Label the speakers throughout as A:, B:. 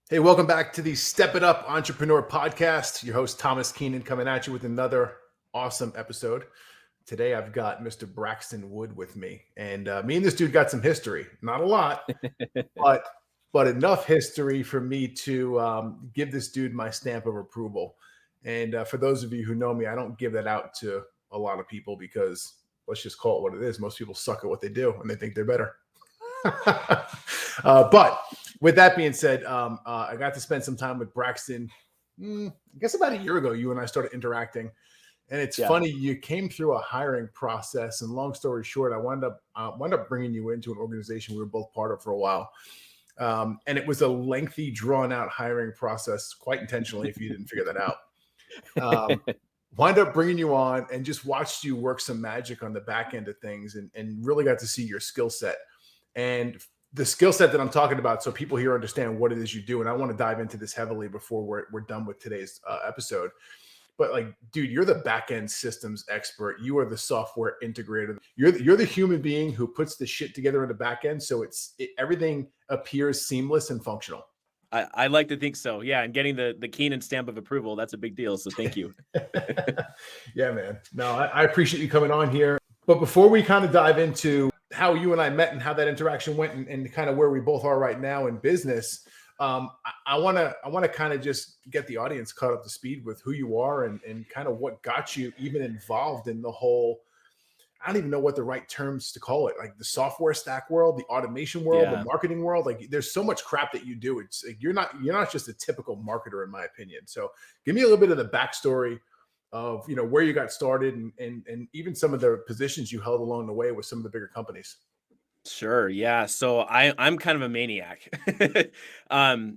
A: Hey, welcome back to the Step It Up Entrepreneur Podcast. Your host, Thomas Keenan, coming at you with another awesome episode. Today, I've got Mr. Braxton Wood with me. And me and this dude got some history. Not a lot, but enough history for me to give this dude my stamp of approval. And for those of you who know me, I don't give that out to a lot of people because let's just call it what it is. Most people suck at what they do and they think they're better. But with that being said, I got to spend some time with Braxton. I guess about a year ago, you and I started interacting, and it's funny. You came through a hiring process, and long story short, I wound up bringing you into an organization we were both part of for a while, and it was a lengthy, drawn-out hiring process, quite intentionally. If you didn't figure that out, wind up bringing you on, and just watched you work some magic on the back end of things, and really got to see your skill set. And the skill set that I'm talking about, so people here understand what it is you do. And I want to dive into this heavily before we're done with today's episode. But like, dude, you're the back-end systems expert. You are the software integrator. You're the human being who puts the shit together in the back end, so everything appears seamless and functional.
B: I like to think so. Yeah, and getting the Keenan stamp of approval, that's a big deal. So thank you.
A: Yeah, man. No, I appreciate you coming on here. But before we kind of dive into how you and I met and how that interaction went and kind of where we both are right now in business, I want to kind of just get the audience caught up to speed with who you are and kind of what got you even involved in the whole, I don't even know what the right terms to call it, like the software stack world, the automation world, the marketing world. Like there's so much crap that you do. It's like you're not just a typical marketer, in my opinion. So give me a little bit of the backstory of where you got started and even some of the positions you held along the way with some of the bigger companies.
B: Sure. Yeah. So I'm kind of a maniac.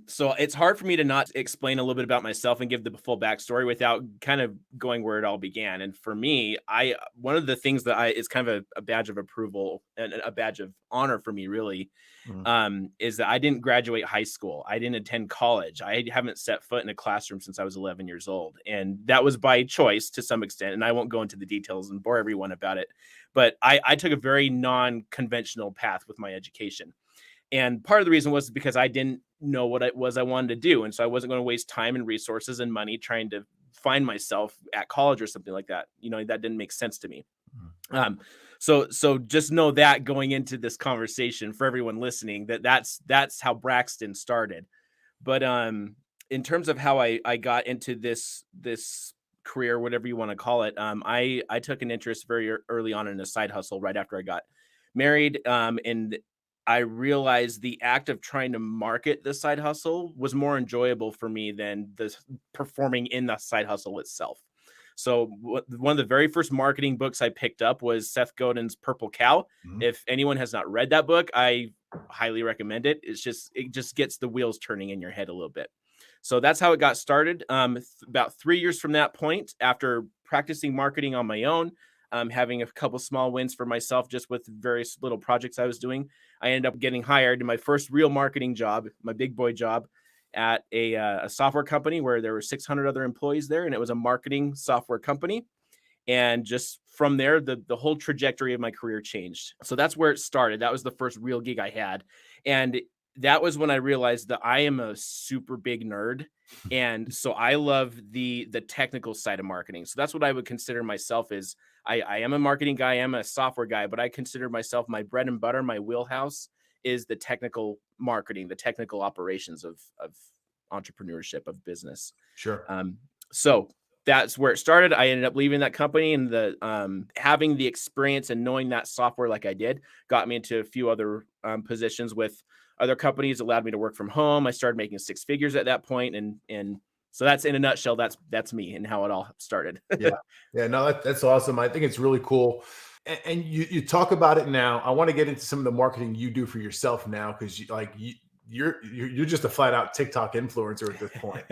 B: So it's hard for me to not explain a little bit about myself and give the full backstory without kind of going where it all began. And for me, one of the things that is kind of a badge of approval and a badge of honor for me, really, is that I didn't graduate high school. I didn't attend college. I haven't set foot in a classroom since I was 11 years old. And that was by choice to some extent. And I won't go into the details and bore everyone about it. But I took a very non-conventional path with my education. And part of the reason was because I didn't know what it was I wanted to do. And so I wasn't going to waste time and resources and money trying to find myself at college or something like that. That didn't make sense to me. So just know that going into this conversation for everyone listening, that's how Braxton started. But in terms of how I got into this career, whatever you want to call it, I took an interest very early on in a side hustle right after I got married, and I realized the act of trying to market the side hustle was more enjoyable for me than the performing in the side hustle itself. So one of the very first marketing books I picked up was Seth Godin's Purple Cow. If anyone has not read that book, I highly recommend it. It just gets the wheels turning in your head a little bit. So that's how it got started. About 3 years from that point, after practicing marketing on my own, having a couple small wins for myself just with various little projects I was doing, I ended up getting hired in my first real marketing job, my big boy job, at a software company where there were 600 other employees there, and it was a marketing software company. And just from there, the whole trajectory of my career changed. So that's where it started. That was the first real gig I had. And that was when I realized that I am a super big nerd. And so I love the technical side of marketing. So that's what I would consider myself is I am a marketing guy, I am a software guy, but I consider myself, my bread and butter, my wheelhouse is the technical marketing, the technical operations of entrepreneurship, of business.
A: Sure.
B: So that's where it started. I ended up leaving that company, and having the experience and knowing that software like I did got me into a few other positions with other companies, allowed me to work from home. I started making six figures at that point, and so that's in a nutshell. That's me and how it all started.
A: Yeah. No, that's awesome. I think it's really cool. And you talk about it now. I want to get into some of the marketing you do for yourself now, because you're just a flat out TikTok influencer at this point,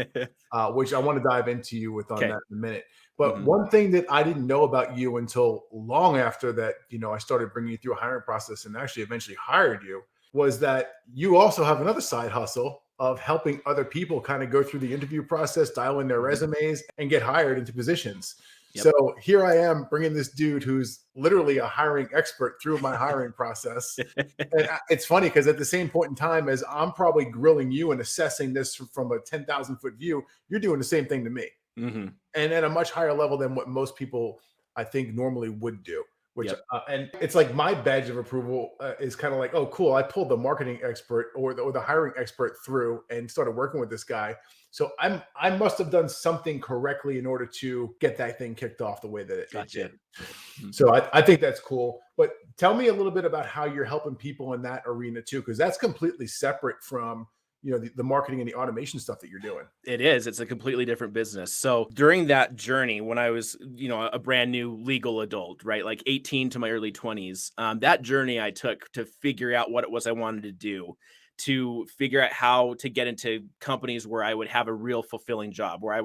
A: which I want to dive into you with on that in a minute. But one thing that I didn't know about you until long after that, I started bringing you through a hiring process and actually eventually hired you, was that you also have another side hustle of helping other people kind of go through the interview process, dial in their resumes, and get hired into positions.
B: Yep.
A: So here I am bringing this dude who's literally a hiring expert through my hiring process. And it's funny because at the same point in time as I'm probably grilling you and assessing this from a 10,000 foot view, you're doing the same thing to me.
B: Mm-hmm.
A: And at a much higher level than what most people I think normally would do. Which
B: Yep.
A: And it's like my badge of approval is kind of like, oh, cool. I pulled the marketing expert or the hiring expert through and started working with this guy. So I must have done something correctly in order to get that thing kicked off the way that it
B: Gotcha.
A: did.
B: Mm-hmm.
A: So I think that's cool. But tell me a little bit about how you're helping people in that arena too, because that's completely separate from the marketing and the automation stuff that you're doing.
B: It is. It's a completely different business. So during that journey, when I was, a brand new legal adult, right, like 18 to my early 20s, that journey I took to figure out what it was I wanted to do, to figure out how to get into companies where I would have a real fulfilling job, where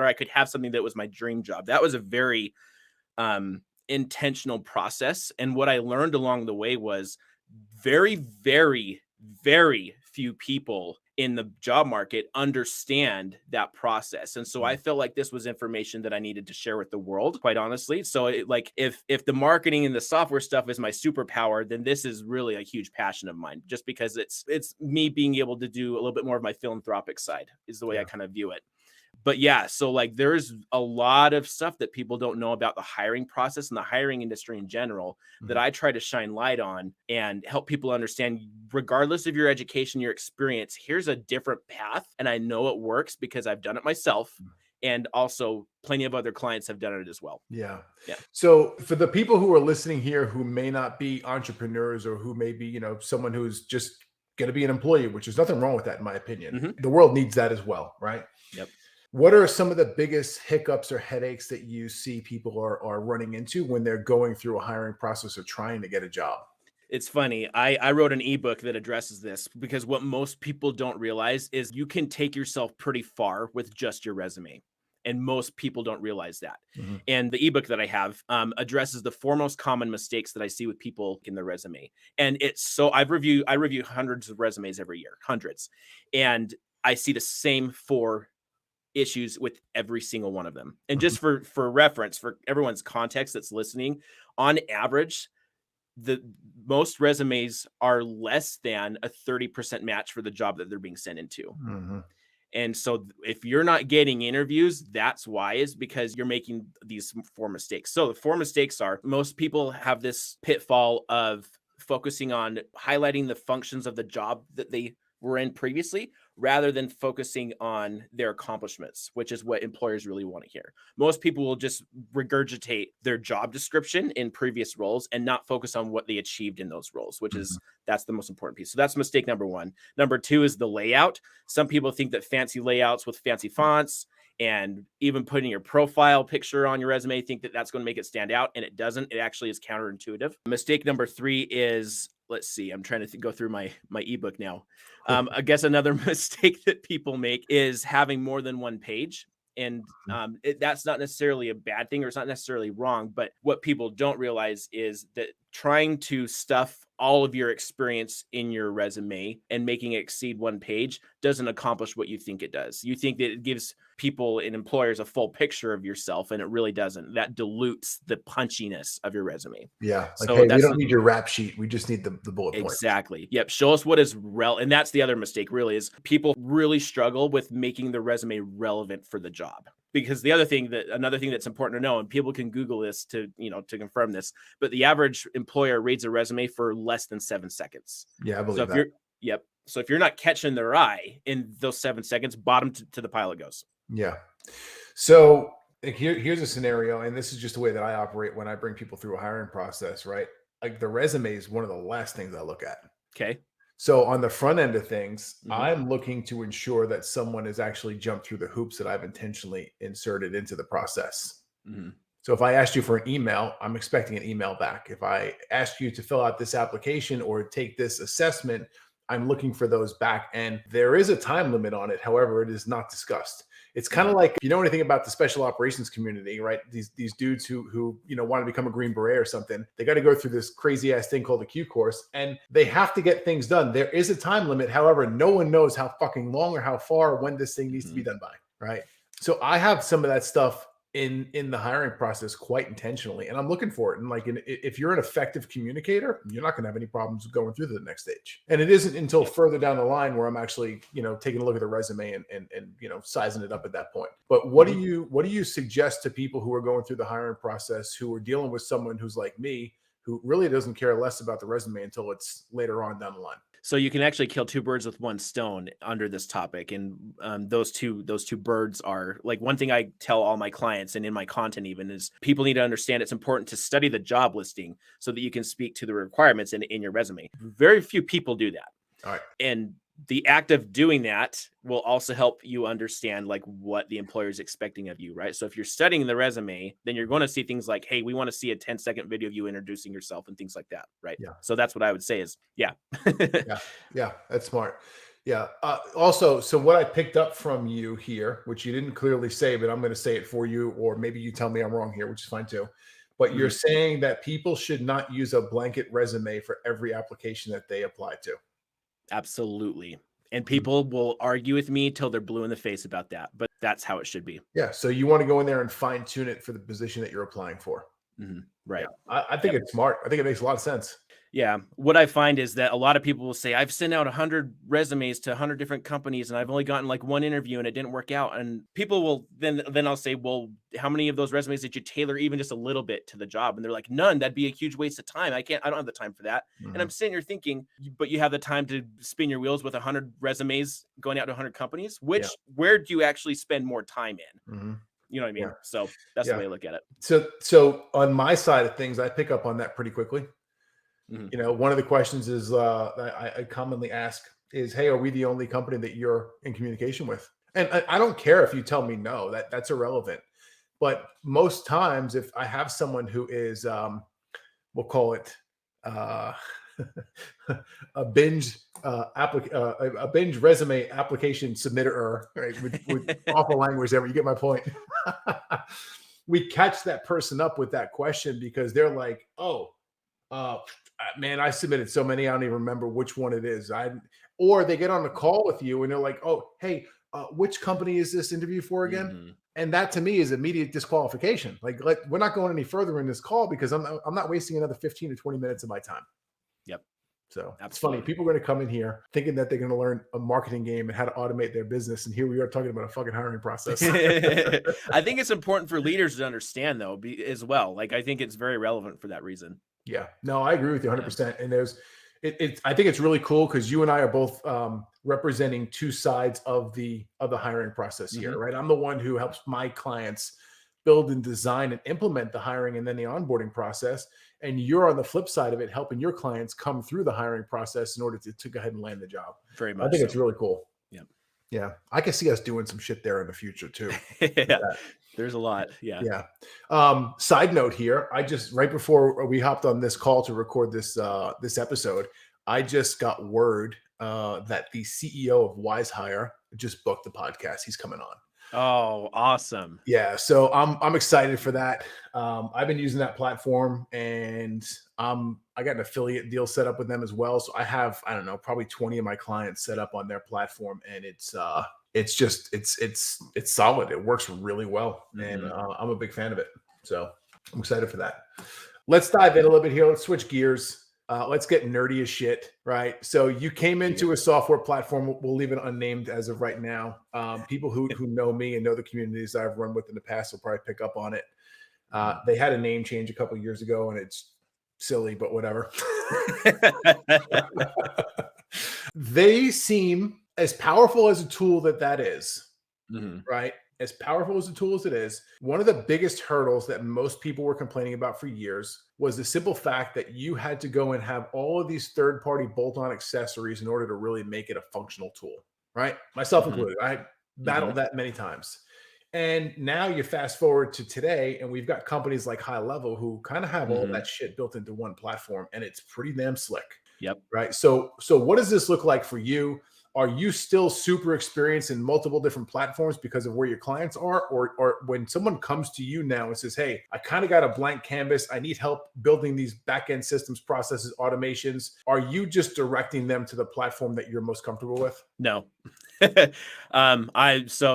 B: I could have something that was my dream job. That was a very intentional process. And what I learned along the way was very, very, very few people in the job market understand that process. And so I felt like this was information that I needed to share with the world, quite honestly. So if the marketing and the software stuff is my superpower, then this is really a huge passion of mine, just because it's me being able to do a little bit more of my philanthropic side is the way I kind of view it. But yeah, so like there's a lot of stuff that people don't know about the hiring process and the hiring industry in general that I try to shine light on and help people understand, regardless of your education, your experience, here's a different path. And I know it works because I've done it myself. And also plenty of other clients have done it as well.
A: Yeah.
B: Yeah.
A: So for the people who are listening here who may not be entrepreneurs or who may be, someone who's just going to be an employee, which is nothing wrong with that, in my opinion. The world needs that as well, right?
B: Yep.
A: What are some of the biggest hiccups or headaches that you see people are running into when they're going through a hiring process or trying to get a job?
B: It's funny. I wrote an ebook that addresses this because what most people don't realize is you can take yourself pretty far with just your resume. And most people don't realize that. And the ebook that I have addresses the four most common mistakes that I see with people in their resume. And I review hundreds of resumes every year, hundreds. And I see the same four issues with every single one of them. And just for reference, for everyone's context that's listening, on average, the most resumes are less than a 30% match for the job that they're being sent into. And so if you're not getting interviews, that's why, is because you're making these four mistakes. So the four mistakes are, most people have this pitfall of focusing on highlighting the functions of the job that they were in previously, rather than focusing on their accomplishments, which is what employers really want to hear. Most people will just regurgitate their job description in previous roles and not focus on what they achieved in those roles, which is, that's the most important piece. So that's mistake number one. Number two is the layout. Some people think that fancy layouts with fancy fonts and even putting your profile picture on your resume, think that that's going to make it stand out, and it doesn't. It actually is counterintuitive. Mistake number three is, let's see, I'm trying to go through my ebook now. I guess another mistake that people make is having more than one page. And that's not necessarily a bad thing, or it's not necessarily wrong. But what people don't realize is that trying to stuff all of your experience in your resume and making it exceed one page doesn't accomplish what you think it does. You think that it gives people and employers a full picture of yourself, and it really doesn't. That dilutes the punchiness of your resume.
A: Yeah. Like, so hey, we don't need your rap sheet. We just need the bullet points.
B: Exactly. Yep. Show us what is relevant. And that's the other mistake, really, is people really struggle with making the resume relevant for the job. Because another thing that's important to know, and people can Google this to confirm this, but the average employer reads a resume for less than 7 seconds.
A: Yeah, I believe that.
B: Yep. So if you're not catching their eye in those 7 seconds, bottom to the pile it goes.
A: Yeah. So here's a scenario, and this is just the way that I operate when I bring people through a hiring process, right? Like, the resume is one of the last things I look at.
B: Okay.
A: So on the front end of things, I'm looking to ensure that someone has actually jumped through the hoops that I've intentionally inserted into the process. So if I asked you for an email, I'm expecting an email back. If I asked you to fill out this application or take this assessment, I'm looking for those back. And there is a time limit on it. However, it is not discussed. It's kind of like, you know anything about the special operations community, right? These dudes who want to become a Green Beret or something, they got to go through this crazy ass thing called the Q course, and they have to get things done. There is a time limit. However, no one knows how fucking long or how far or when this thing needs to be done by, right? So I have some of that stuff in the hiring process quite intentionally, and I'm looking for it. And like, if you're an effective communicator, you're not going to have any problems going through to the next stage. And it isn't until further down the line where I'm actually, taking a look at the resume and sizing it up at that point. But what do you suggest to people who are going through the hiring process, who are dealing with someone who's like me, who really doesn't care less about the resume until it's later on down the line?
B: So you can actually kill two birds with one stone under this topic. And those two birds are, like, one thing I tell all my clients and in my content even is people need to understand it's important to study the job listing so that you can speak to the requirements in your resume. Very few people do that.
A: All right.
B: And the act of doing that will also help you understand like what the employer is expecting of you, right? So if you're studying the resume, then you're going to see things like, hey, we want to see a 10-second video of you introducing yourself and things like that, right?
A: Yeah.
B: So that's what I would say is, yeah.
A: Yeah, that's smart. Yeah. Also, so what I picked up from you here, which you didn't clearly say, but I'm going to say it for you, or maybe you tell me I'm wrong here, which is fine too. But you're saying that people should not use a blanket resume for every application that they apply to.
B: Absolutely. And people will argue with me till they're blue in the face about that, but that's how it should be.
A: Yeah. So you want to go in there and fine tune it for the position that you're applying for.
B: Right.
A: Yeah. I think it's smart. I think it makes a lot of sense.
B: Yeah. What I find is that a lot of people will say, I've sent out 100 resumes to 100 different companies and I've only gotten like one interview and it didn't work out. And people will then I'll say, well, how many of those resumes did you tailor even just a little bit to the job? And they're like, none. That'd be a huge waste of time. I don't have the time for that. And I'm sitting here thinking, but you have the time to spin your wheels with 100 resumes going out to 100 companies, where do you actually spend more time in? You know what I mean?
A: Yeah.
B: So that's the way I look at it.
A: So on my side of things, I pick up on that pretty quickly. One of the questions is I commonly ask is, hey, are we the only company that you're in communication with? And I don't care if you tell me no, that's irrelevant. But most times, if I have someone who is, we'll call it a binge resume application submitter, right? With awful language there, you get my point. We catch that person up with that question because they're like, oh, man, I submitted so many, I don't even remember which one it is. Or they get on the call with you and they're like, oh, hey, which company is this interview for again? And that to me is immediate disqualification. Like, we're not going any further in this call because I'm not wasting another 15 to 20 minutes of my time.
B: Yep.
A: So
B: Absolutely.
A: It's funny. People are going to come in here thinking that they're going to learn a marketing game and how to automate their business. And here we are talking about a fucking hiring process.
B: I think it's important for leaders to understand though, as well. Like, I think it's very relevant for that reason.
A: Yeah, no, I agree with you 100%. And I think it's really cool because you and I are both representing two sides of the hiring process here, right? I'm the one who helps my clients build and design and implement the hiring and then the onboarding process. And you're on the flip side of it, helping your clients come through the hiring process in order to go ahead and land the job.
B: Very much.
A: I think it's really cool.
B: Yeah.
A: Yeah. I can see us doing some shit there in the future too.
B: Yeah. There's a lot. Yeah.
A: Yeah. Side note here, right before we hopped on this call to record this episode, I just got word that the CEO of WiseHire just booked the podcast. He's coming on.
B: Oh, awesome.
A: Yeah. So I'm excited for that. I've been using that platform and I got an affiliate deal set up with them as well. So I have, I don't know, probably 20 of my clients set up on their platform, and it's solid. It works really well. And I'm a big fan of it. So I'm excited for that. Let's dive in a little bit here. Let's switch gears. Let's get nerdy as shit, right? So you came into a software platform. We'll leave it unnamed as of right now. People who know me and know the communities I've run with in the past will probably pick up on it. They had a name change a couple of years ago, and it's silly, but whatever. They seem, as powerful as a tool that is, right? As powerful as a tool as it is, one of the biggest hurdles that most people were complaining about for years was the simple fact that you had to go and have all of these third-party bolt-on accessories in order to really make it a functional tool, right? Myself included. I battled that many times. And now you fast forward to today, and we've got companies like High Level who kind of have all that shit built into one platform, and it's pretty damn slick.
B: Yep.
A: Right. So what does this look like for you? Are you still super experienced in multiple different platforms because of where your clients are? Or when someone comes to you now and says, hey, I kind of got a blank canvas, I need help building these back-end systems, processes, automations, are you just directing them to the platform that you're most comfortable with?
B: No.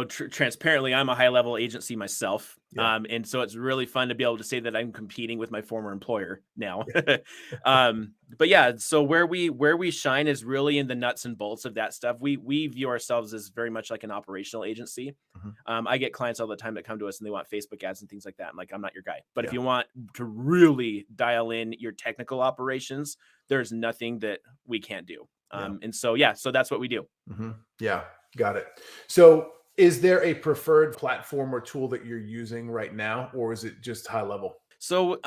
B: Transparently, I'm a high level agency myself.
A: Yeah.
B: And so it's really fun to be able to say that I'm competing with my former employer now.
A: Yeah.
B: But yeah, so where we shine is really in the nuts and bolts of that stuff. We view ourselves as very much like an operational agency.
A: Mhm.
B: I get clients all the time that come to us and they want Facebook ads and things like that. I'm like, I'm not your guy. But if
A: Yeah.
B: you want to really dial in your technical operations, there's nothing that we can't do.
A: Yeah.
B: And so, yeah, so that's what we do.
A: Mhm. Yeah. Got it. So is there a preferred platform or tool that you're using right now, or is it just high level?
B: So,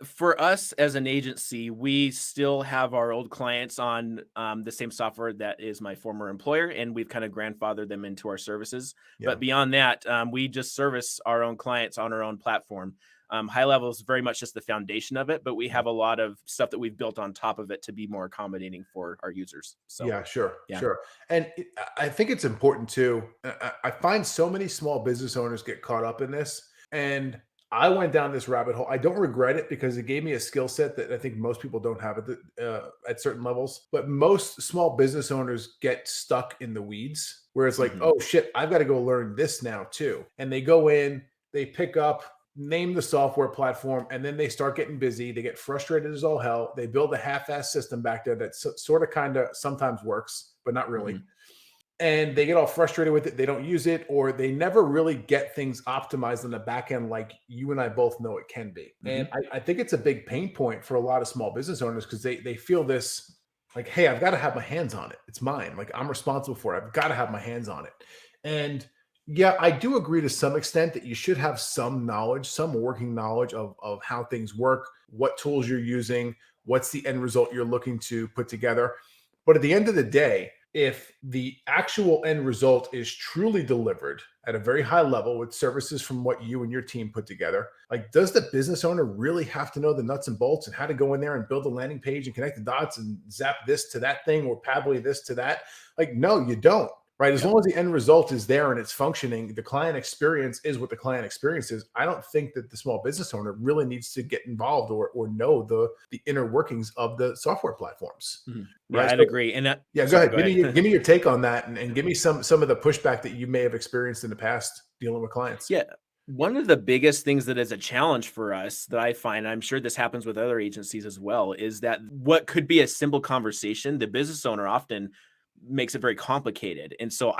B: for us as an agency, we still have our old clients on the same software that is my former employer, and we've kind of grandfathered them into our services.
A: Yeah.
B: But beyond that, we just service our own clients on our own platform. High level is very much just the foundation of it, but we have a lot of stuff that we've built on top of it to be more accommodating for our users. So,
A: Yeah, sure,
B: yeah.
A: sure. And I think it's important too. I find so many small business owners get caught up in this. And I went down this rabbit hole. I don't regret it because it gave me a skill set that I think most people don't have at certain levels. But most small business owners get stuck in the weeds where it's like,
B: Mhm.
A: oh shit, I've got to go learn this now too. And they go in, they pick up, name the software platform, and then they start getting busy. They get frustrated as all hell. They build a half-ass system back there that sort of kind of sometimes works, but not really.
B: Mhm.
A: And they get all frustrated with it. They don't use it, or they never really get things optimized on the back end like you and I both know it can be. And
B: Mhm.
A: I think it's a big pain point for a lot of small business owners because they feel this like, hey, I've got to have my hands on it. It's mine. Like I'm responsible for it. I've got to have my hands on it. And yeah, I do agree to some extent that you should have some knowledge, some working knowledge of how things work, what tools you're using, what's the end result you're looking to put together. But at the end of the day, if the actual end result is truly delivered at a very high level with services from what you and your team put together, like does the business owner really have to know the nuts and bolts and how to go in there and build a landing page and connect the dots and zap this to that thing or Pabbly this to that? Like, no, you don't. Right. As
B: Yep.
A: long as the end result is there and it's functioning, the client experience is what the client experience is. I don't think that the small business owner really needs to get involved or know the inner workings of the software platforms.
B: Mhm. Yeah,
A: Right.
B: I'd
A: So
B: agree. And
A: yeah, go
B: sorry,
A: ahead.
B: go ahead.
A: Give me your take on that and give me some of the pushback that you may have experienced in the past dealing with clients.
B: Yeah. One of the biggest things that is a challenge for us that I find, I'm sure this happens with other agencies as well, is that what could be a simple conversation, the business owner often makes it very complicated. And so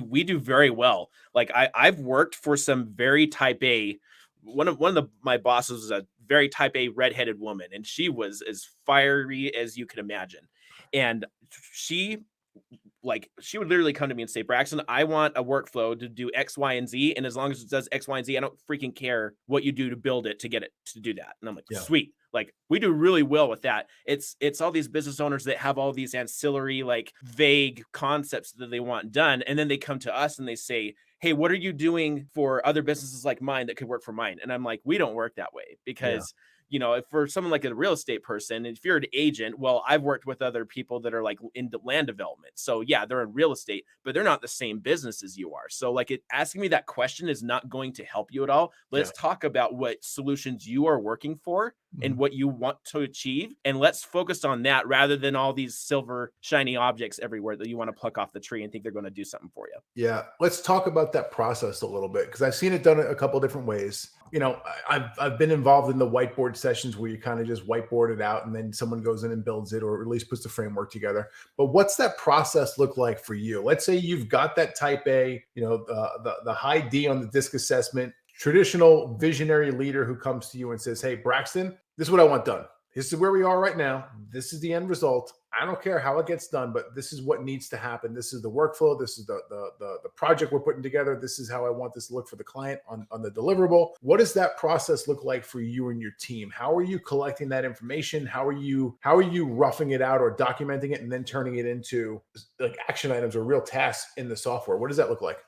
B: we do very well. Like I've worked for some very type A, my bosses was a very type A redheaded woman, and she was as fiery as you could imagine. And she she would literally come to me and say, Braxton, I want a workflow to do X, Y, and Z. And as long as it does X, Y, and Z, I don't freaking care what you do to build it to get it to do that. And I'm like,
A: Yeah.
B: sweet. Like we do really well with that. It's all these business owners that have all these ancillary, like vague concepts that they want done. And then they come to us and they say, hey, what are you doing for other businesses like mine that could work for mine? And I'm like, we don't work that way
A: Yeah.
B: because if for someone like a real estate person, if you're an agent, well, I've worked with other people that are like into land development. So yeah, they're in real estate, but they're not the same business as you are. So like asking me that question is not going to help you at all.
A: Yeah.
B: Let's talk about what solutions you are working for and
A: Mhm.
B: what you want to achieve. And let's focus on that rather than all these silver shiny objects everywhere that you want to pluck off the tree and think they're going to do something for you.
A: Yeah, let's talk about that process a little bit because I've seen it done a couple different ways. I've been involved in the whiteboard sessions where you kind of just whiteboard it out and then someone goes in and builds it or at least puts the framework together. But what's that process look like for you? Let's say you've got that type A, the high D on the disc assessment, traditional visionary leader who comes to you and says, "Hey, Braxton, this is what I want done. This is where we are right now. This is the end result. I don't care how it gets done, but this is what needs to happen. This is the workflow. This is the project we're putting together. This is how I want this to look for the client on the deliverable." What does that process look like for you and your team? How are you collecting that information? How are you roughing it out or documenting it and then turning it into like action items or real tasks in the software? What does that look like?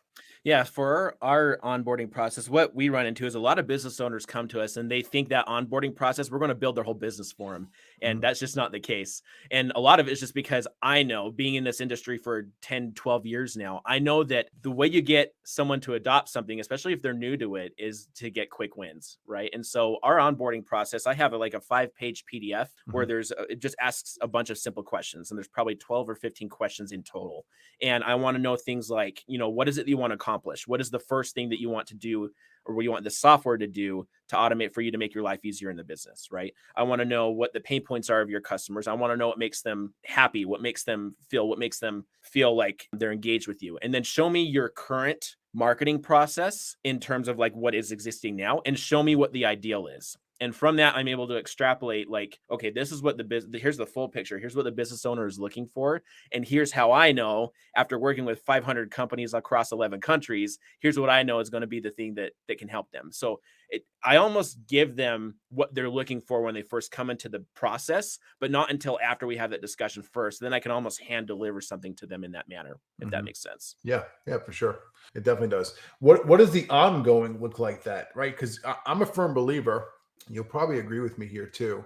B: Yeah, for our onboarding process, what we run into is a lot of business owners come to us and they think that onboarding process, we're going to build their whole business for them. And
A: Mhm.
B: that's just not the case. And a lot of it is just because I know, being in this industry for 10, 12 years now, I know that the way you get someone to adopt something, especially if they're new to it, is to get quick wins, right? And so our onboarding process, I have like a 5-page PDF where
A: Mhm.
B: it just asks a bunch of simple questions. And there's probably 12 or 15 questions in total. And I want to know things like, what is it that you want to accomplish? What is the first thing that you want to do, or what you want the software to do to automate for you to make your life easier in the business, right? I want to know what the pain points are of your customers. I want to know what makes them happy, what makes them feel like they're engaged with you. And then show me your current marketing process in terms of like what is existing now, and show me what the ideal is. And from that, I'm able to extrapolate like, okay, this is what here's the full picture. Here's what the business owner is looking for. And here's how I know, after working with 500 companies across 11 countries, here's what I know is going to be the thing that can help them. So I almost give them what they're looking for when they first come into the process, but not until after we have that discussion first. Then I can almost hand deliver something to them in that manner, if that
A: Mhm.
B: makes sense.
A: Yeah, yeah, for sure. It definitely does. What does the ongoing look like that, right? Because I'm a firm believer, you'll probably agree with me here too,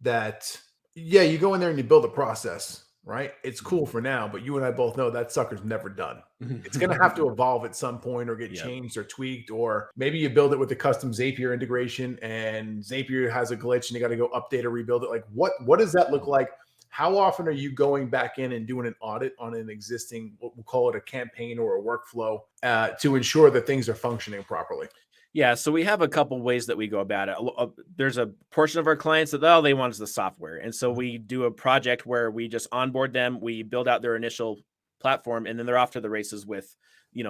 A: that yeah, you go in there and you build a process, right? It's cool for now, but you and I both know that sucker's never done. It's going to have to evolve at some point or get
B: Yep.
A: changed or tweaked, or maybe you build it with a custom Zapier integration and Zapier has a glitch and you got to go update or rebuild it. Like what does that look like? How often are you going back in and doing an audit on an existing, what we'll call it a campaign or a workflow, to ensure that things are functioning properly?
B: Yeah, so we have a couple ways that we go about it. There's a portion of our clients that they want is the software, and so we do a project where we just onboard them, we build out their initial platform, and then they're off to the races with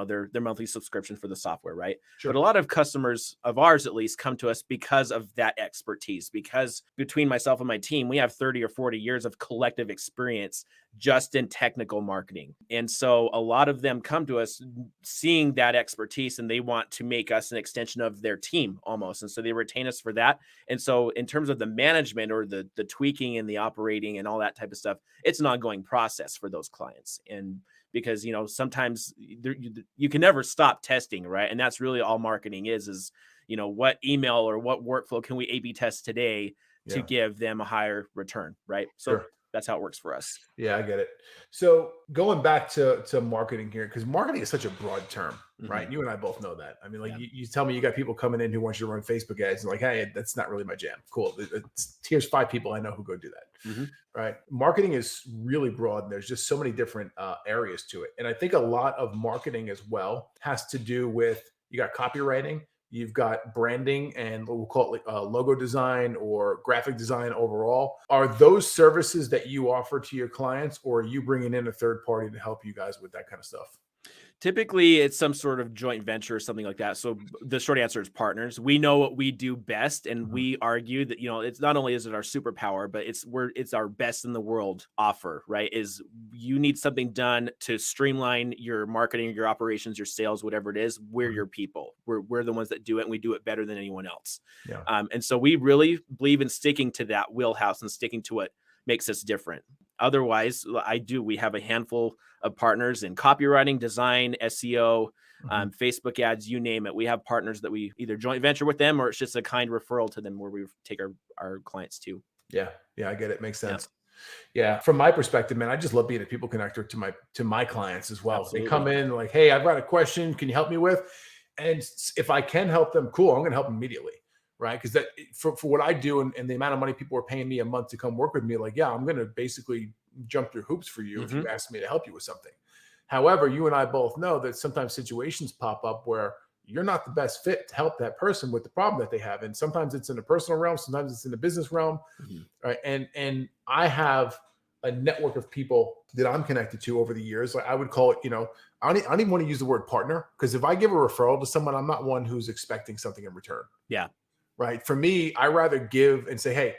B: their monthly subscription for the software, right? But a
A: Sure.
B: lot of customers of ours, at least, come to us because of that expertise. Because between myself and my team, we have 30 or 40 years of collective experience just in technical marketing, and so a lot of them come to us seeing that expertise, and they want to make us an extension of their team almost. And so they retain us for that. And so in terms of the management or the tweaking and the operating and all that type of stuff, it's an ongoing process for those clients. And because sometimes you can never stop testing, right? And that's really all marketing is what email or what workflow can we A/B test today to
A: Yeah.
B: give them a higher return, right? So
A: Sure.
B: that's how it works for us.
A: Yeah, I get it. So going back to marketing here, because marketing is such a broad term,
B: Mhm.
A: right? You and I both know that. I mean, like
B: Yeah.
A: you tell me you got people coming in who want you to run Facebook ads, and like, hey, that's not really my jam. Cool. Here's 5 people I know who go do that.
B: Mhm.
A: Right. Marketing is really broad, and there's just so many different areas to it. And I think a lot of marketing as well has to do with you got copywriting, you've got branding, and we'll call it logo design or graphic design overall. Are those services that you offer to your clients, or are you bringing in a third party to help you guys with that kind of stuff?
B: Typically, it's some sort of joint venture or something like that. So the short answer is partners. We know what we do best, and
A: Mhm.
B: we argue that it's not only is it our superpower, but it's our best in the world offer. Right? Is you need something done to streamline your marketing, your operations, your sales, whatever it is. We're
A: Mhm.
B: your people. We're the ones that do it, and we do it better than anyone else.
A: Yeah.
B: And so we really believe in sticking to that wheelhouse and sticking to what makes us different. Otherwise, we have a handful of partners in copywriting, design, SEO,
A: Mhm.
B: Facebook ads, you name it. We have partners that we either joint venture with them or it's just a kind referral to them where we take our clients to.
A: Yeah. Yeah. I get it. Makes
B: Yeah,
A: sense. Yeah, from my perspective, man, I just love being a people connector to my clients as well. They come
B: absolutely.
A: in like, "Hey, I've got a question. Can you help me with?" And if I can help them, cool. I'm going to help them immediately, right? Because that for what I do and the amount of money people are paying me a month to come work with me, like, yeah, I'm going to basically jump through hoops for you if you
B: Hmm.
A: ask me to help you with something. However, you and I both know that sometimes situations pop up where you're not the best fit to help that person with the problem that they have, and sometimes it's in a personal realm, sometimes it's in the business realm,
B: Hmm.
A: right? And I have a network of people that I'm connected to over the years. Like I would call it, I don't even want to use the word partner because if I give a referral to someone, I'm not one who's expecting something in return,
B: Yeah.
A: right? For me, I rather give and say, hey,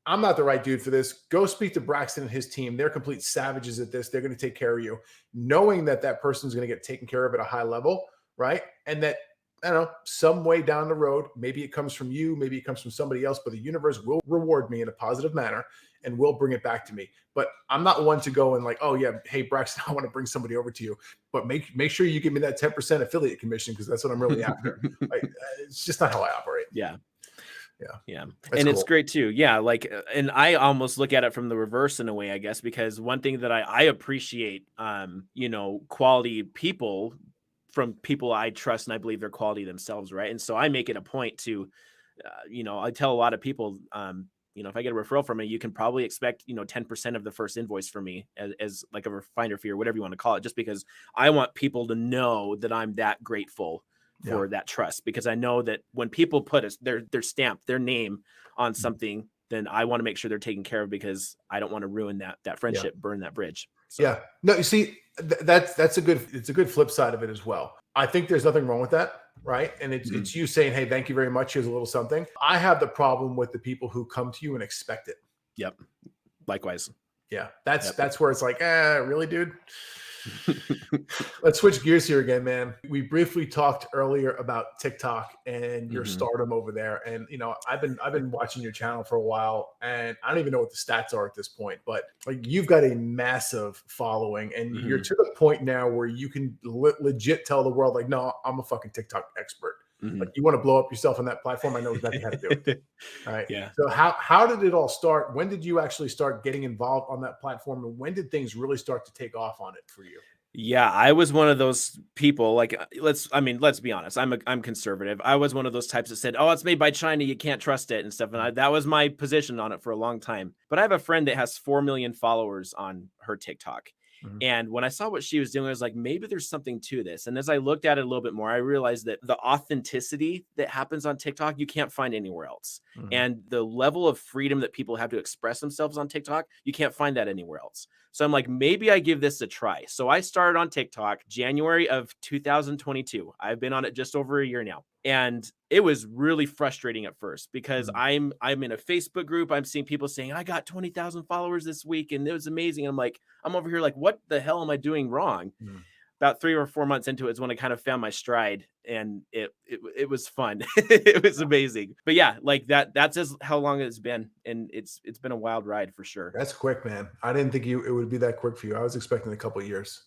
A: I'm not the right dude for this. Go speak to Braxton and his team. They're complete savages at this. They're going to take care of you, knowing that that person's going to get taken care of at a high level, right? And that I don't know, some way down the road, maybe it comes from you, maybe it comes from somebody else, but the universe will reward me in a positive manner. and will bring it back to me. But I'm not one to go and like, oh yeah, hey Braxton, I want to bring somebody over to you, but make sure you give me that 10% affiliate commission because that's what I'm really after. Like, it's just not how I operate.
B: Yeah.
A: Yeah.
B: Yeah.
A: That's
B: And
A: cool.
B: it's great too. Yeah. Like, and I almost look at it from the reverse in a way, I guess, because one thing that I appreciate, you know, quality people from people I trust and I believe they're quality themselves. Right. And so I make it a point to, you know, I tell a lot of people, you know, if I get a referral from me, you can probably expect, you know, 10% of the first invoice from me as like a refiner fee or whatever you want to call it, just because I want people to know that I'm that grateful for that trust, because I know that when people put their stamp, their name on something, then I want to make sure they're taken care of, because I don't want to ruin that friendship, burn that bridge. So.
A: Yeah. No, you see, it's a good flip side of it as well. I think there's nothing wrong with that. Right. And it's you saying, hey, thank you very much. Here's a little something. I have the problem with the people who come to you and expect it.
B: Yep. Likewise.
A: Yeah. That's where it's like, really, dude? Let's switch gears here again, man. We briefly talked earlier about TikTok and your stardom over there. And you know, I've been watching your channel for a while, and I don't even know what the stats are at this point, but like you've got a massive following, and you're to the point now where you can legit tell the world, like, no, I'm a fucking TikTok expert. Like, you want to blow up yourself on that platform, I know exactly how to do it. All right.
B: Yeah.
A: So how did it all start? When did you actually start getting involved on that platform, and when did things really start to take off on it for you?
B: Yeah, I was one of those people, like, let's be honest. I'm conservative. I was one of those types that said, "Oh, it's made by China, you can't trust it," and stuff. And that was my position on it for a long time. But I have a friend that has 4 million followers on her TikTok. And when I saw what she was doing, I was like, maybe there's something to this. And as I looked at it a little bit more, I realized that the authenticity that happens on TikTok, you can't find anywhere else. And the level of freedom that people have to express themselves on TikTok, you can't find that anywhere else. So I'm like, maybe I give this a try. So I started on TikTok January of 2022. I've been on it just over a year now. And it was really frustrating at first, because I'm in a Facebook group. I'm seeing people saying, I got 20,000 followers this week, and it was amazing. And I'm like, I'm over here like, what the hell am I doing wrong? About 3 or 4 months into it is when I kind of found my stride, and it was fun. It was amazing. But yeah, like that's how long it's been. And it's been a wild ride for sure.
A: That's quick, man. I didn't think it would be that quick for you. I was expecting a couple of years.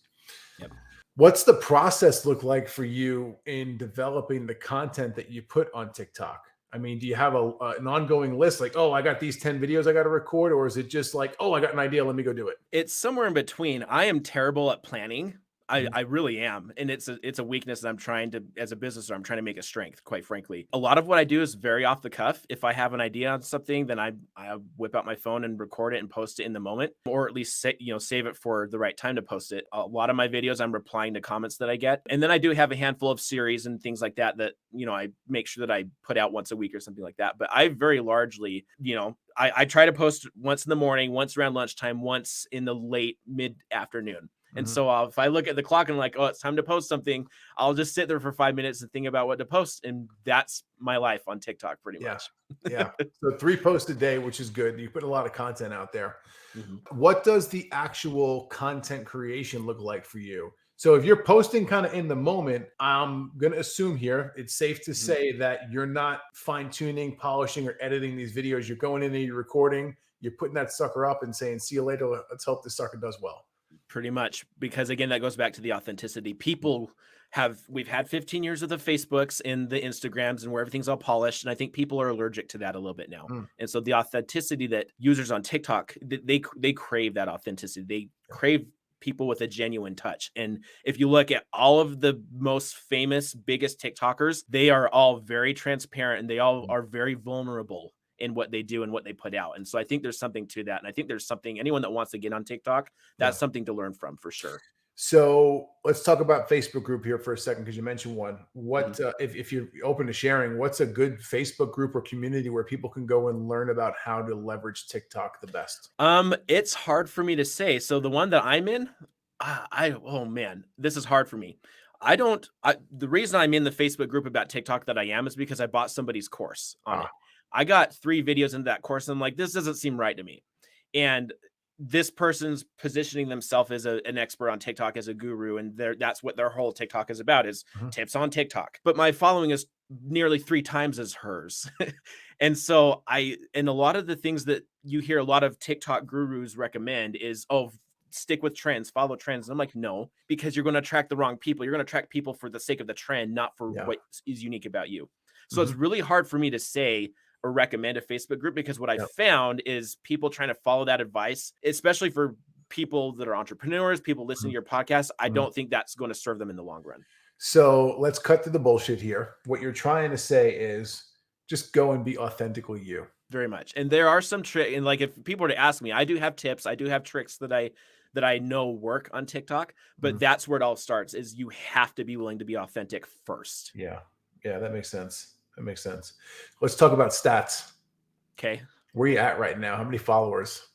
B: Yep.
A: What's the process look like for you in developing the content that you put on TikTok? I mean, do you have an ongoing list, like, oh, I got these 10 videos I got to record, or is it just like, oh, I got an idea, let me go do it?
B: It's somewhere in between. I am terrible at planning. I really am. And it's a weakness that I'm trying to, as a business, I'm trying to make a strength, quite frankly. A lot of what I do is very off the cuff. If I have an idea on something, then I whip out my phone and record it and post it in the moment, or at least save it for the right time to post it. A lot of my videos, I'm replying to comments that I get. And then I do have a handful of series and things like that, you know, I make sure that I put out once a week or something like that. But I very largely, you know, I try to post once in the morning, once around lunchtime, once in the late mid-afternoon. And so if I look at the clock and I'm like, oh, it's time to post something, I'll just sit there for 5 minutes and think about what to post. And that's my life on TikTok pretty much.
A: Yeah. So 3 posts a day, which is good. You put a lot of content out there. What does the actual content creation look like for you? So if you're posting kind of in the moment, I'm going to assume here, it's safe to say that you're not fine tuning, polishing, or editing these videos. You're going in there, you're recording, you're putting that sucker up and saying, see you later. Let's hope this sucker does well.
B: Pretty much, because again, that goes back to the authenticity. We've had 15 years of the Facebooks and the Instagrams and where everything's all polished. And I think people are allergic to that a little bit now. And so the authenticity that users on TikTok, they crave that authenticity. They crave people with a genuine touch. And if you look at all of the most famous, biggest TikTokers, they are all very transparent, and they all are very vulnerable in what they do and what they put out. And so I think there's something to that. And I think there's something, anyone that wants to get on TikTok, that's something to learn from for sure.
A: So let's talk about Facebook group here for a second, because you mentioned one. What if you're open to sharing, what's a good Facebook group or community where people can go and learn about how to leverage TikTok the best?
B: It's hard for me to say. So the one that I'm in, oh man, this is hard for me. The reason I'm in the Facebook group about TikTok that I am is because I bought somebody's course on it. I got 3 videos into that course, and I'm like, this doesn't seem right to me. And this person's positioning themselves as an expert on TikTok, as a guru, and that's what their whole TikTok is about, is tips on TikTok. But my following is nearly 3 times as hers. And so and a lot of the things that you hear a lot of TikTok gurus recommend is, oh, stick with trends, follow trends. And I'm like, no, because you're going to attract the wrong people. You're going to attract people for the sake of the trend, not for
A: Yeah.
B: what is unique about you. So it's really hard for me to say or recommend a Facebook group, because what I found is people trying to follow that advice, especially for people that are entrepreneurs, people listening to your podcast. I don't think that's going to serve them in the long run.
A: So let's cut to the bullshit here. What you're trying to say is just go and be authentically you.
B: Very much. And there are some tricks. And like, if people were to ask me, I do have tips. I do have tricks that I know work on TikTok, but that's where it all starts, is you have to be willing to be authentic first.
A: Yeah. Yeah. That makes sense. That makes sense. Let's talk about stats.
B: Okay.
A: Where are you at right now? How many followers?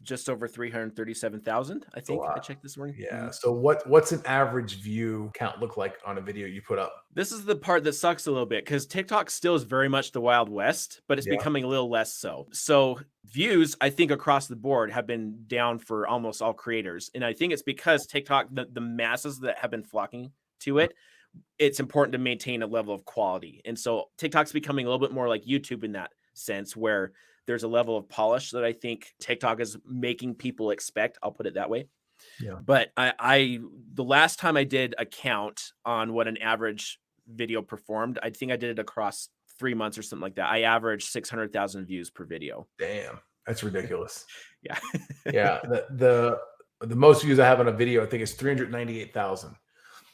B: Just over 337,000. I think I checked this morning.
A: Yeah. So what's an average view count look like on a video you put up?
B: This is the part that sucks a little bit, because TikTok still is very much the Wild West, but it's becoming a little less so. So views, I think across the board, have been down for almost all creators. And I think it's because TikTok, the masses that have been flocking to it, it's important to maintain a level of quality. And so TikTok's becoming a little bit more like YouTube in that sense, where there's a level of polish that I think TikTok is making people expect. I'll put it that way.
A: Yeah.
B: But the last time I did a count on what an average video performed, I think I did it across 3 months or something like that. I averaged 600,000 views per video.
A: Damn, that's ridiculous.
B: Yeah.
A: Yeah. The most views I have on a video, I think, is 398,000.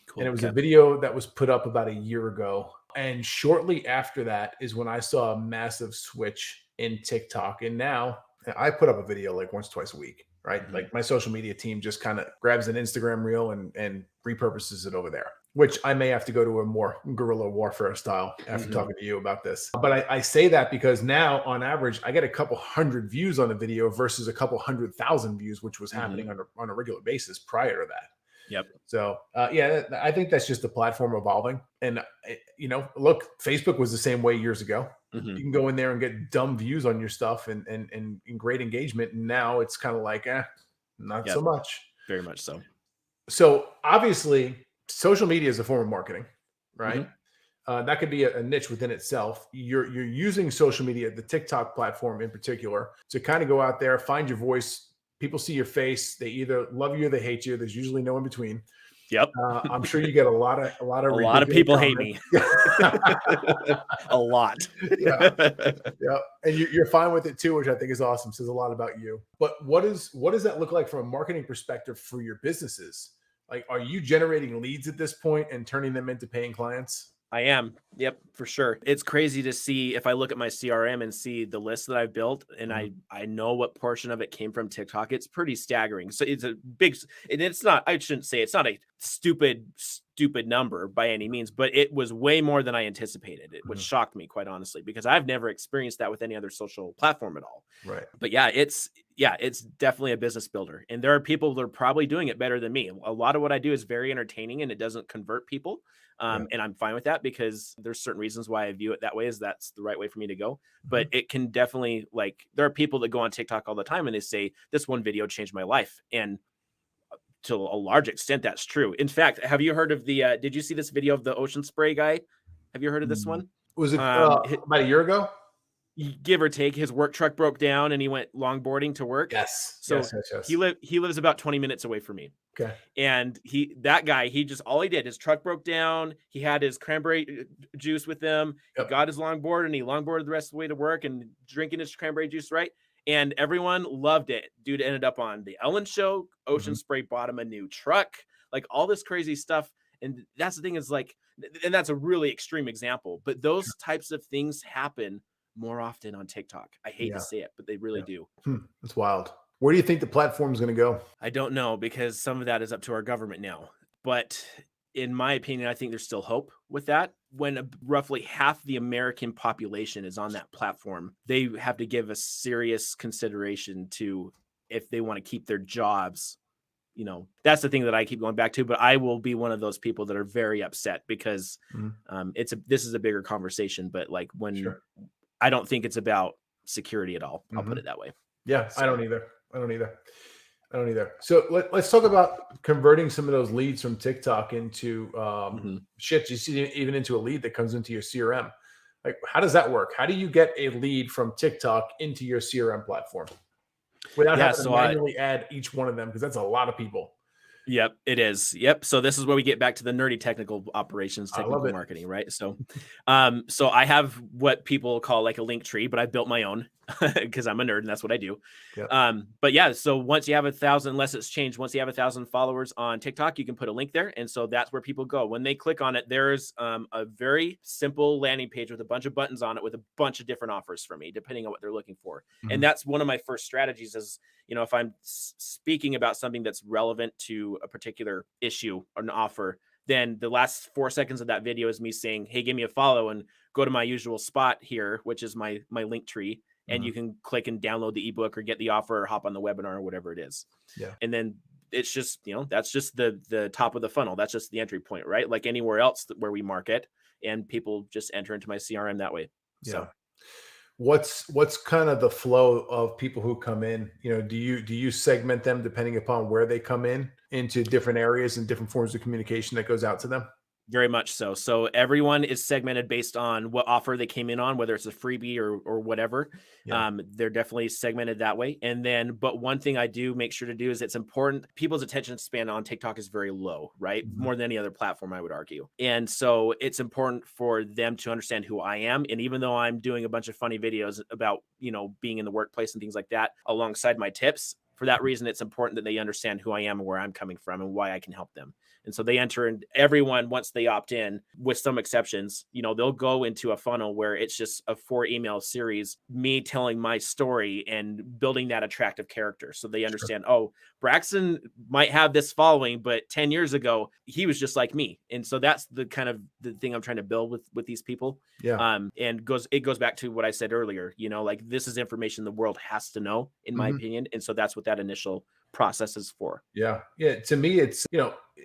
A: Cool. And it was a video that was put up about a year ago. And shortly after that is when I saw a massive switch in TikTok. And now I put up a video like once, twice a week, right? Like my social media team just kind of grabs an Instagram reel and repurposes it over there, which I may have to go to a more guerrilla warfare style after talking to you about this. But I say that because now on average, I get a couple hundred views on a video versus a couple 100,000 views, which was happening on a regular basis prior to that.
B: Yep.
A: So, yeah, I think that's just the platform evolving. And, look, Facebook was the same way years ago. You can go in there and get dumb views on your stuff and great engagement. And now it's kind of like, not so much.
B: Very much so.
A: So obviously, social media is a form of marketing, right? That could be a niche within itself. You're using social media, the TikTok platform in particular, to kind of go out there, find your voice. People see your face. They either love you or they hate you. There's usually no in between.
B: Yep.
A: I'm sure you get a lot of
B: people
A: comments.
B: Hate me. A lot.
A: Yeah. And you're fine with it too, which I think is awesome. Says a lot about you. But what does that look like from a marketing perspective for your businesses? Like, are you generating leads at this point and turning them into paying clients?
B: I am. Yep, for sure. It's crazy to see, if I look at my CRM and see the list that I've built, and I know what portion of it came from TikTok. It's pretty staggering. So it's a big, and it's not, I shouldn't say it's not a stupid number by any means, but it was way more than I anticipated. Which shocked me, quite honestly, because I've never experienced that with any other social platform at all.
A: Right.
B: But it's definitely a business builder. And there are people that are probably doing it better than me. A lot of what I do is very entertaining and it doesn't convert people. And I'm fine with that, because there's certain reasons why I view it that way, is that's the right way for me to go. But it can definitely, like, there are people that go on TikTok all the time and they say, this one video changed my life. And to a large extent, that's true. In fact, have you heard of did you see this video of the ocean spray guy? Have you heard of this one?
A: Was it about a year ago?
B: Give or take. His work truck broke down and he went longboarding to work.
A: Yes.
B: So
A: yes.
B: He lives about 20 minutes away from me.
A: Okay.
B: And all he did, his truck broke down. He had his cranberry juice with him. He got his longboard and he longboarded the rest of the way to work and drinking his cranberry juice, right? And everyone loved it. Dude ended up on the Ellen Show. Ocean Spray bought him a new truck, like all this crazy stuff. And that's the thing, is like, and that's a really extreme example, but those types of things happen more often on TikTok. I hate to say it, but they really do.
A: That's wild. Where do you think the platform is going to go?
B: I don't know, because some of that is up to our government now. But in my opinion, I think there's still hope with that. When roughly half the American population is on that platform, they have to give a serious consideration to if they want to keep their jobs. That's the thing that I keep going back to, but I will be one of those people that are very upset, because this is a bigger conversation, but like I don't think it's about security at all. I'll put it that way.
A: Yeah, so. I don't either. So let's talk about converting some of those leads from TikTok into shit. You see, even into a lead that comes into your CRM. Like, how does that work? How do you get a lead from TikTok into your CRM platform without
B: Yeah,
A: having to
B: so
A: manually add each one of them? Because that's a lot of people.
B: Yep, it is. Yep. So this is where we get back to the nerdy technical operations,
A: I love
B: technical
A: it.
B: marketing, right? So, so I have what people call like a link tree, but I built my own because I'm a nerd and that's what I do.
A: Yep.
B: But yeah, so once you have 1,000, unless it's changed, once you have 1,000 followers on TikTok, you can put a link there, and so that's where people go when they click on it. There's a very simple landing page with a bunch of buttons on it with a bunch of different offers for me, depending on what they're looking for. And that's one of my first strategies is, if I'm speaking about something that's relevant to a particular issue or an offer, then the last 4 seconds of that video is me saying, hey, give me a follow and go to my usual spot here, which is my link tree. And you can click and download the ebook or get the offer or hop on the webinar or whatever it is.
A: Yeah.
B: And then it's just, that's just the top of the funnel. That's just the entry point, right? Like anywhere else where we market, and people just enter into my CRM that way.
A: Yeah.
B: So
A: what's kind of the flow of people who come in? Do you segment them depending upon where they come in into different areas and different forms of communication that goes out to them?
B: very much so. So everyone is segmented based on what offer they came in on, whether it's a freebie or whatever.
A: Yeah.
B: They're definitely segmented that way. And then, but one thing I do make sure to do is it's important. People's attention span on TikTok is very low, right? More than any other platform, I would argue. And so it's important for them to understand who I am. And even though I'm doing a bunch of funny videos about, being in the workplace and things like that, alongside my tips, for that reason, it's important that they understand who I am and where I'm coming from and why I can help them. And so they enter, and everyone, once they opt in, with some exceptions, they'll go into a funnel where it's just a 4 email series, me telling my story and building that attractive character. So they understand, oh, Braxton might have this following, but 10 years ago, he was just like me. And so that's the kind of the thing I'm trying to build with these people.
A: Yeah.
B: And it goes back to what I said earlier, like this is information the world has to know, in my opinion. And so that's what that initial process is for.
A: Yeah. To me, it's,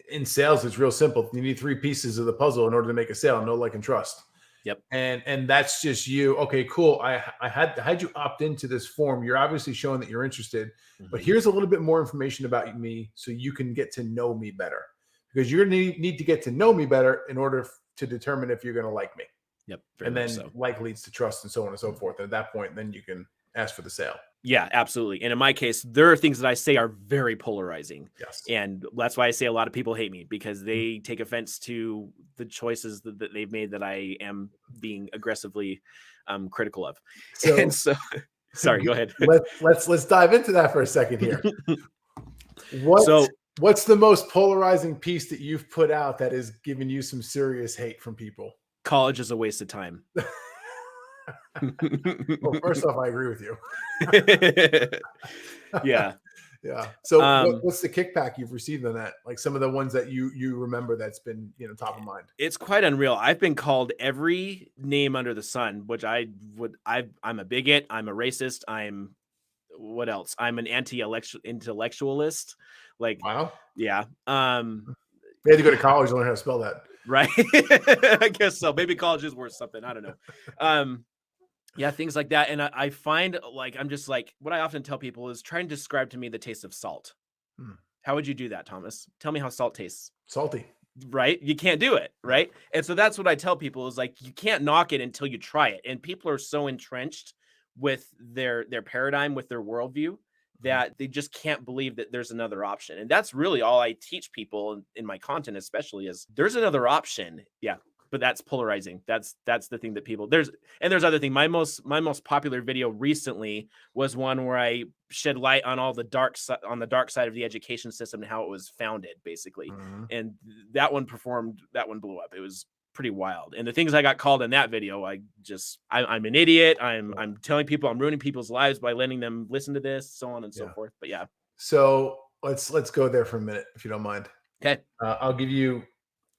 A: in sales, it's real simple. You need 3 pieces of the puzzle in order to make a sale: know, like, and trust.
B: Yep.
A: And that's just you. Okay, cool. I had you opt into this form. You're obviously showing that you're interested, but here's a little bit more information about me so you can get to know me better, because you're going to need to get to know me better in order to determine if you're going to like me.
B: Yep.
A: And then like leads to trust and so on and so forth. And at that point, then you can ask for the sale.
B: Yeah, absolutely. And in my case, there are things that I say are very polarizing.
A: Yes.
B: And that's why I say a lot of people hate me, because they take offense to the choices that they've made that I am being aggressively critical of.
A: So,
B: and so sorry, go ahead.
A: Let's dive into that for a second here. What's the most polarizing piece that you've put out that has given you some serious hate from people?
B: College is a waste of time.
A: Well, first off, I agree with you.
B: Yeah.
A: Yeah. So what's the kickback you've received on that? Like some of the ones that you remember that's been, top of mind.
B: It's quite unreal. I've been called every name under the sun, which I'm a bigot. I'm a racist. What else? I'm an anti-intellectualist. Like,
A: wow.
B: Yeah.
A: You had to go to college to learn how to spell that.
B: Right. I guess so. Maybe college is worth something. I don't know. Yeah, things like that. And I find, like, I'm just like, what I often tell people is try and describe to me the taste of salt. How would you do that, Thomas? Tell me how salt tastes.
A: Salty.
B: Right? You can't do it. Right. And so that's what I tell people is, like, you can't knock it until you try it. And people are so entrenched with their paradigm, with their worldview, that they just can't believe that there's another option. And that's really all I teach people in my content, especially, is there's another option. Yeah. But that's polarizing. That's the thing that people there's other thing. My most popular video recently was one where I shed light on all the dark side of the education system and how it was founded, basically. And that one blew up. It was pretty wild. And the things I got called in that video, I'm an idiot. I'm telling people I'm ruining people's lives by letting them listen to this, so on and so forth. But yeah.
A: So let's go there for a minute, if you don't mind.
B: Okay.
A: I'll give you.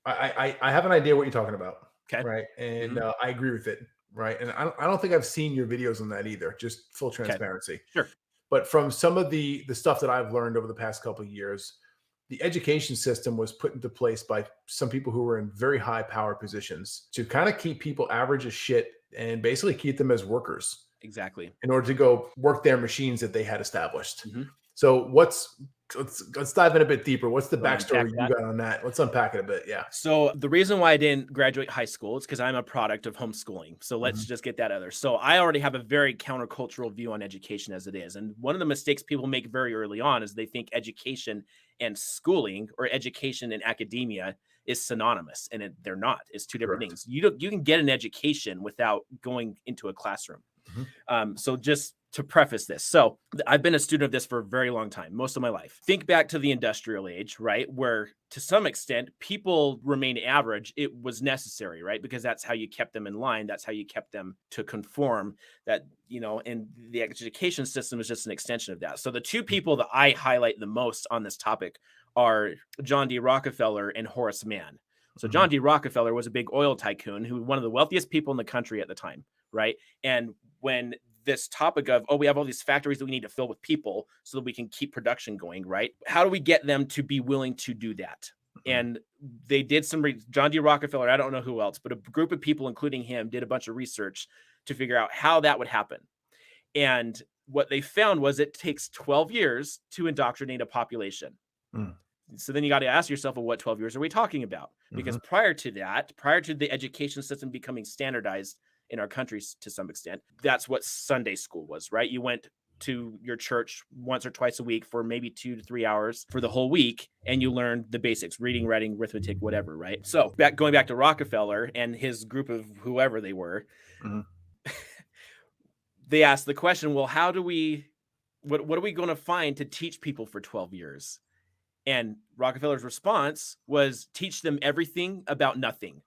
A: I have an idea what you're talking about.
B: Okay.
A: Right. And I agree with it. Right. And I don't think I've seen your videos on that either. Just full transparency.
B: Okay. Sure.
A: But from some of the stuff that I've learned over the past couple of years, the education system was put into place by some people who were in very high power positions to kind of keep people average as shit and basically keep them as workers.
B: Exactly.
A: In order to go work their machines that they had established. So let's dive in a bit deeper. What's the backstory you got on that? Let's unpack it a bit. Yeah.
B: So the reason why I didn't graduate high school is because I'm a product of homeschooling. So let's just get that out there. So I already have a very countercultural view on education as it is. And one of the mistakes people make very early on is they think education and schooling, or education and academia, is synonymous, and they're not. It's two different things. You can get an education without going into a classroom. So just to preface this, so I've been a student of this for a very long time, most of my life. Think back to the industrial age, right? Where to some extent people remain average. It was necessary, right? Because that's how you kept them in line. That's how you kept them to conform. That, and the education system is just an extension of that. So the two people that I highlight the most on this topic are John D. Rockefeller and Horace Mann. So John D. Rockefeller was a big oil tycoon who was one of the wealthiest people in the country at the time, right? And when this topic of, we have all these factories that we need to fill with people so that we can keep production going, right? How do we get them to be willing to do that? And they did John D. Rockefeller, I don't know who else, but a group of people, including him, did a bunch of research to figure out how that would happen. And what they found was it takes 12 years to indoctrinate a population. So then you got to ask yourself, well, what 12 years are we talking about? Because prior to the education system becoming standardized in our countries to some extent, that's what Sunday school was, right? You went to your church once or twice a week for maybe 2 to 3 hours for the whole week, and you learned the basics: reading, writing, arithmetic, whatever, right? So going back to Rockefeller and his group of whoever they were, they asked the question, well, what are we going to find to teach people for 12 years? And Rockefeller's response was, teach them everything about nothing.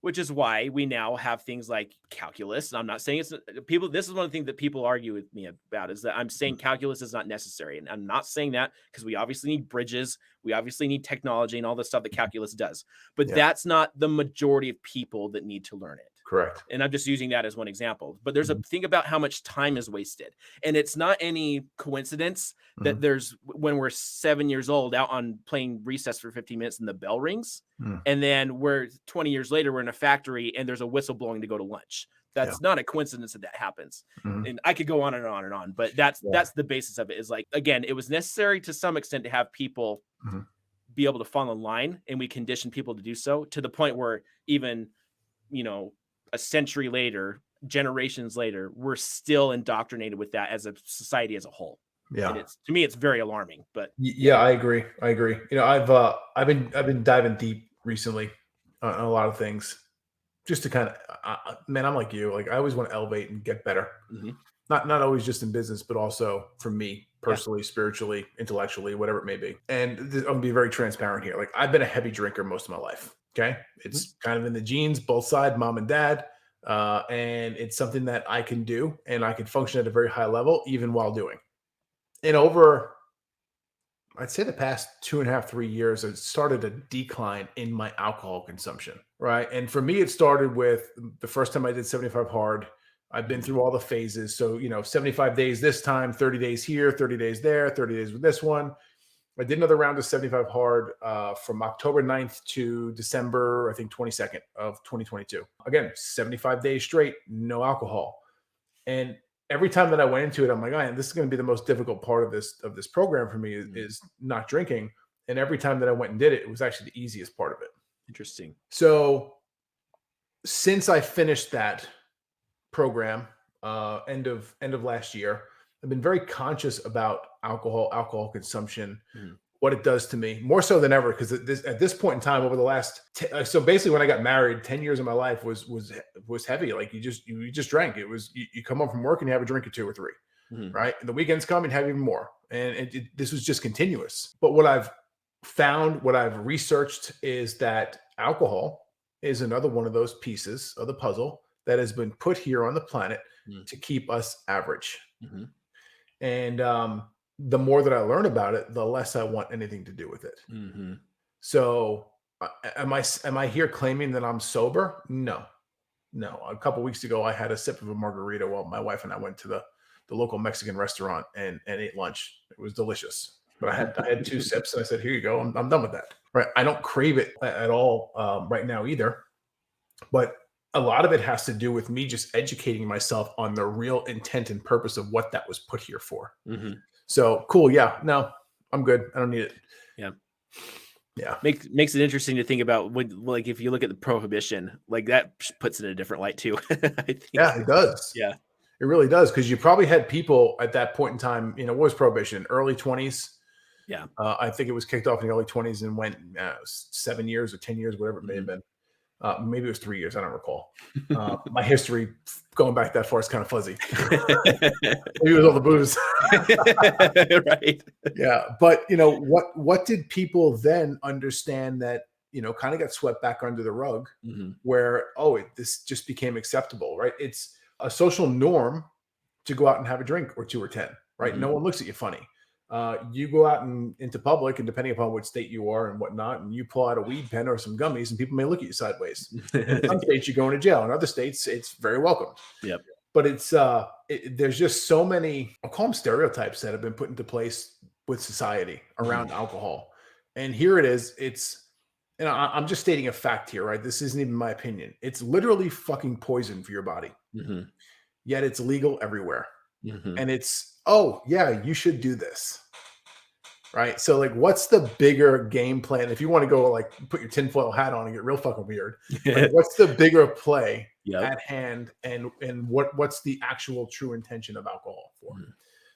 B: Which is why we now have things like calculus. And I'm not saying this is one of the things that people argue with me about, is that I'm saying calculus is not necessary. And I'm not saying that because we obviously need bridges. We obviously need technology and all the stuff that calculus does. But that's not the majority of people that need to learn it.
A: Correct.
B: And I'm just using that as one example. But there's a thing about how much time is wasted. And it's not any coincidence that when we're 7 years old out on playing recess for 15 minutes and the bell rings, and then we're 20 years later, we're in a factory and there's a whistle blowing to go to lunch. That's not a coincidence that happens. And I could go on and on and on, but that's the basis of it. Is like, again, it was necessary to some extent to have people be able to fall in line, and we conditioned people to do so, to the point where even, a century later, generations later, we're still indoctrinated with that as a society as a whole.
A: Yeah.
B: And to me, it's very alarming. But
A: yeah, I agree. I've been diving deep recently on a lot of things, just to kind of, man, I'm like you. Like, I always want to elevate and get better. Not always just in business, but also for me personally, spiritually, intellectually, whatever it may be. And I'm gonna be very transparent here. Like, I've been a heavy drinker most of my life. Okay. It's kind of in the genes, both sides, mom and dad. And it's something that I can do, and I can function at a very high level, even while doing. And over, I'd say, the past 2.5, 3 years, it started a decline in my alcohol consumption. Right. And for me, it started with the first time I did 75 hard. I've been through all the phases. So, 75 days this time, 30 days here, 30 days there, 30 days with this one. I did another round of 75 hard from October 9th to December, I think, 22nd of 2022. Again, 75 days straight, no alcohol. And every time that I went into it, I'm like, oh, this is going to be the most difficult part of this program for me is not drinking. And every time that I went and did it, it was actually the easiest part of it.
B: Interesting.
A: So since I finished that program, end of last year, I've been very conscious about alcohol consumption, what it does to me, more so than ever. Because at this point in time, over the last, so basically when I got married, 10 years of my life was heavy. Like, you just drank. It was, you come home from work and you have a drink or 2 or 3, right? And the weekends come and have even more. And this was just continuous. But what I've found, what I've researched, is that alcohol is another one of those pieces of the puzzle that has been put here on the planet to keep us average. And the more that I learn about it, the less I want anything to do with it. So am I here claiming that I'm sober? No. A couple of weeks ago, I had a sip of a margarita while my wife and I went to the local Mexican restaurant and ate lunch. It was delicious. But I had 2 sips, and I said, here you go. I'm done with that. Right. I don't crave it at all right now either. But a lot of it has to do with me just educating myself on the real intent and purpose of what that was put here for. So cool. Yeah. No, I'm good. I don't need it.
B: Yeah.
A: Yeah.
B: Makes it interesting to think about like if you look at the prohibition, like that puts it in a different light too. I think.
A: Yeah, it does.
B: Yeah.
A: It really does. Because you probably had people at that point in time, what was prohibition? Early 20s.
B: Yeah.
A: I think it was kicked off in the early 20s and went 7 years or 10 years, whatever it may have been. Maybe it was 3 years. I don't recall. My history going back that far is kind of fuzzy. Maybe it was all the booze.
B: Right.
A: Yeah. But, what did people then understand that, kind of got swept back under the rug where, this just became acceptable, right? It's a social norm to go out and have a drink or 2 or 10, right? No one looks at you funny. You go out into public, and depending upon what state you are and whatnot, and you pull out a weed pen or some gummies, and people may look at you sideways. In some states, you go into jail. In other states, it's very welcome.
B: Yep.
A: But it's there's just so many, I'll call them stereotypes, that have been put into place with society around alcohol. And here it is. And I'm just stating a fact here, right? This isn't even my opinion. It's literally fucking poison for your body. Yet it's legal everywhere. And it's, yeah, you should do this. Right. So like, what's the bigger game plan? If you want to go like put your tinfoil hat on and get real fucking weird, like, what's the bigger play at hand, and what's the actual true intention of alcohol for?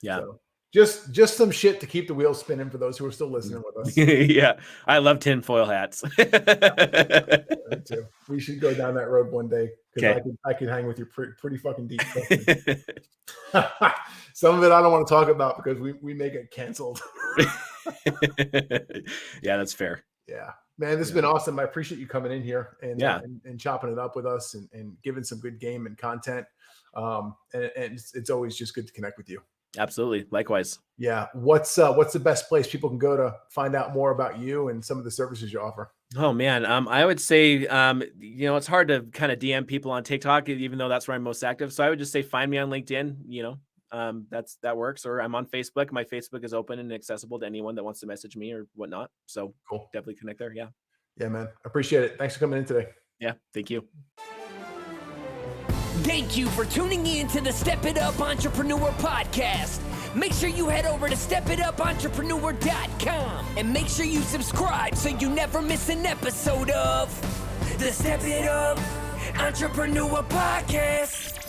B: Yeah.
A: So just some shit to keep the wheels spinning for those who are still listening with us.
B: Yeah. I love tinfoil hats.
A: Me too. We should go down that road one day, because I can hang with you pretty fucking deep. Some of it I don't want to talk about because we may get canceled.
B: Yeah, that's fair.
A: Yeah, man, this has been awesome. I appreciate you coming in here and chopping it up with us and giving some good game and content. And it's always just good to connect with you.
B: Absolutely. Likewise.
A: Yeah. What's the best place people can go to find out more about you and some of the services you offer?
B: Oh man. I would say, it's hard to kind of DM people on TikTok, even though that's where I'm most active. So I would just say, find me on LinkedIn, that works. Or I'm on Facebook. My Facebook is open and accessible to anyone that wants to message me or whatnot. So
A: cool.
B: Definitely connect there. Yeah.
A: Yeah, man. Appreciate it. Thanks for coming in today.
B: Yeah. Thank you.
C: Thank you for tuning in to the Step It Up Entrepreneur Podcast. Make sure you head over to stepitupentrepreneur.com and make sure you subscribe so you never miss an episode of the Step It Up Entrepreneur Podcast.